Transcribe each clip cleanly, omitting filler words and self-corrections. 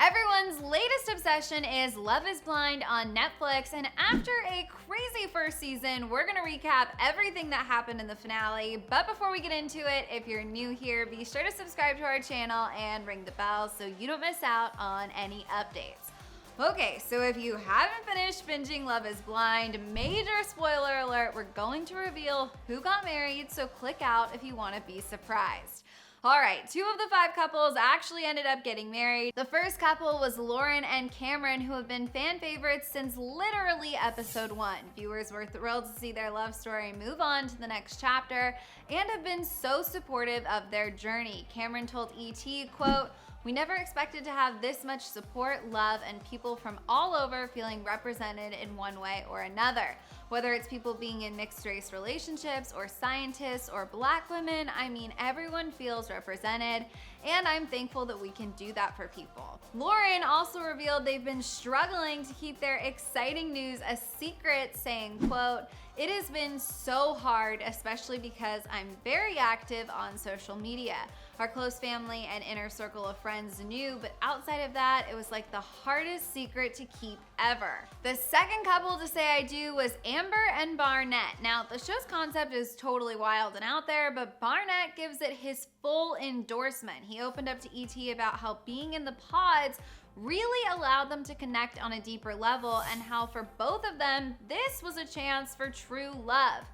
Everyone's latest obsession is Love is Blind on Netflix, and after a crazy first season, we're gonna recap everything that happened in the finale. But before we get into it, if you're new here, be sure to subscribe to our channel and ring the bell so you don't miss out on any updates. Okay, so if you haven't finished binging Love is Blind, major spoiler alert, we're going to reveal who got married, so click out if you want to be surprised. All right, 2 of the 5 couples actually ended up getting married. The first couple was Lauren and Cameron, who have been fan favorites since literally episode 1. Viewers were thrilled to see their love story move on to the next chapter and have been so supportive of their journey. Cameron told ET, quote, "We never expected to have this much support, love, and people from all over feeling represented in one way or another. Whether it's people being in mixed race relationships or scientists or Black women, I mean, everyone feels represented, and I'm thankful that we can do that for people." Lauren also revealed they've been struggling to keep their exciting news a secret, saying, quote, "It has been so hard, especially because I'm very active on social media. Our close family and inner circle of friends knew, but outside of that, it was like the hardest secret to keep ever." The second couple to say I do was Amber and Barnett. Now, the show's concept is totally wild and out there, but Barnett gives it his full endorsement. He opened up to ET about how being in the pods really allowed them to connect on a deeper level and how for both of them, this was a chance for true love.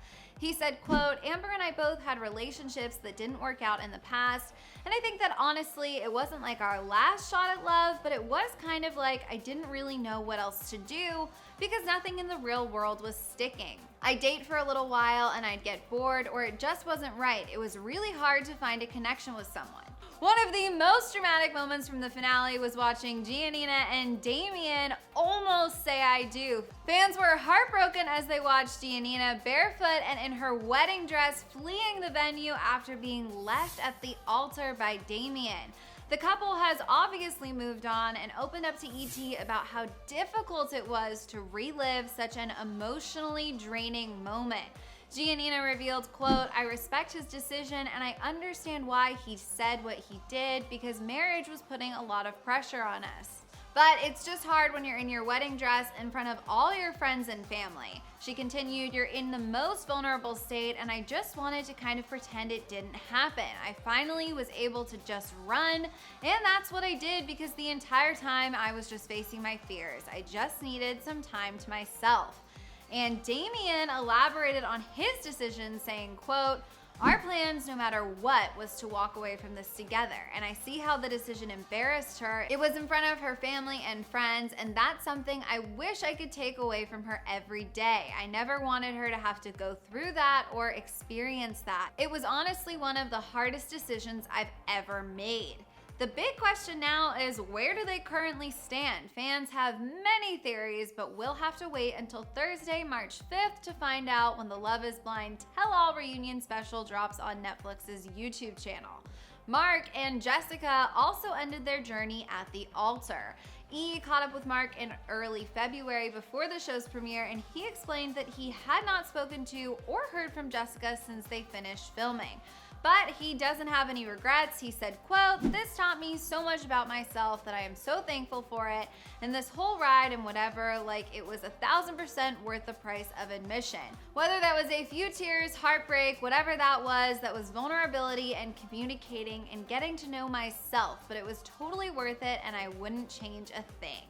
He said, quote, "Amber and I both had relationships that didn't work out in the past, and I think that honestly, it wasn't like our last shot at love, but it was kind of like I didn't really know what else to do because nothing in the real world was sticking. I'd date for a little while and I'd get bored or it just wasn't right. It was really hard to find a connection with someone." One of the most dramatic moments from the finale was watching Giannina and Damien almost say I do. Fans were heartbroken as they watched Giannina barefoot and in her wedding dress fleeing the venue after being left at the altar by Damien. The couple has obviously moved on and opened up to ET about how difficult it was to relive such an emotionally draining moment. Giannina revealed, quote, "I respect his decision and I understand why he said what he did because marriage was putting a lot of pressure on us. But it's just hard when you're in your wedding dress in front of all your friends and family." She continued, "You're in the most vulnerable state and I just wanted to kind of pretend it didn't happen. I finally was able to just run and that's what I did because the entire time I was just facing my fears. I just needed some time to myself." And Damien elaborated on his decision saying, quote, "Our plans, no matter what, was to walk away from this together. And I see how the decision embarrassed her. It was in front of her family and friends, and that's something I wish I could take away from her every day. I never wanted her to have to go through that or experience that. It was honestly one of the hardest decisions I've ever made." The big question now is, where do they currently stand? Fans have many theories, but we'll have to wait until Thursday, March 5th to find out when the Love is Blind Tell-All reunion special drops on Netflix's YouTube channel. Mark and Jessica also ended their journey at the altar. E caught up with Mark in early February before the show's premiere, and he explained that he had not spoken to or heard from Jessica since they finished filming. But he doesn't have any regrets. He said, quote, "This taught me so much about myself that I am so thankful for it. And this whole ride and whatever, like it was 1,000% worth the price of admission." Whether that was a few tears, heartbreak, whatever that was vulnerability and communicating and getting to know myself. But it was totally worth it and I wouldn't change a thing.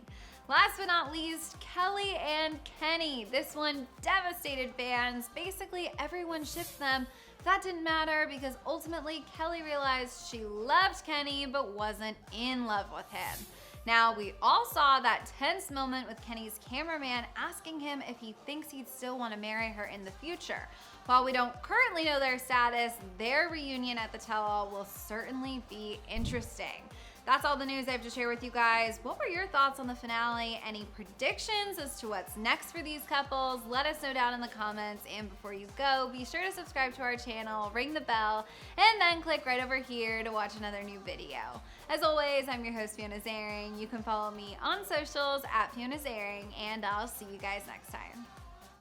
Last but not least, Kelly and Kenny. This one devastated fans. Basically, everyone shipped them. That didn't matter because ultimately Kelly realized she loved Kenny but wasn't in love with him. Now, we all saw that tense moment with Kenny's cameraman asking him if he thinks he'd still want to marry her in the future. While we don't currently know their status, their reunion at the Tell-All will certainly be interesting. That's all the news I have to share with you guys. What were your thoughts on the finale? Any predictions as to what's next for these couples? Let us know down in the comments. And before you go, be sure to subscribe to our channel, ring the bell, and then click right over here to watch another new video. As always, I'm your host, Fiona Zaring. You can follow me on socials at Fiona Zaring, and I'll see you guys next time.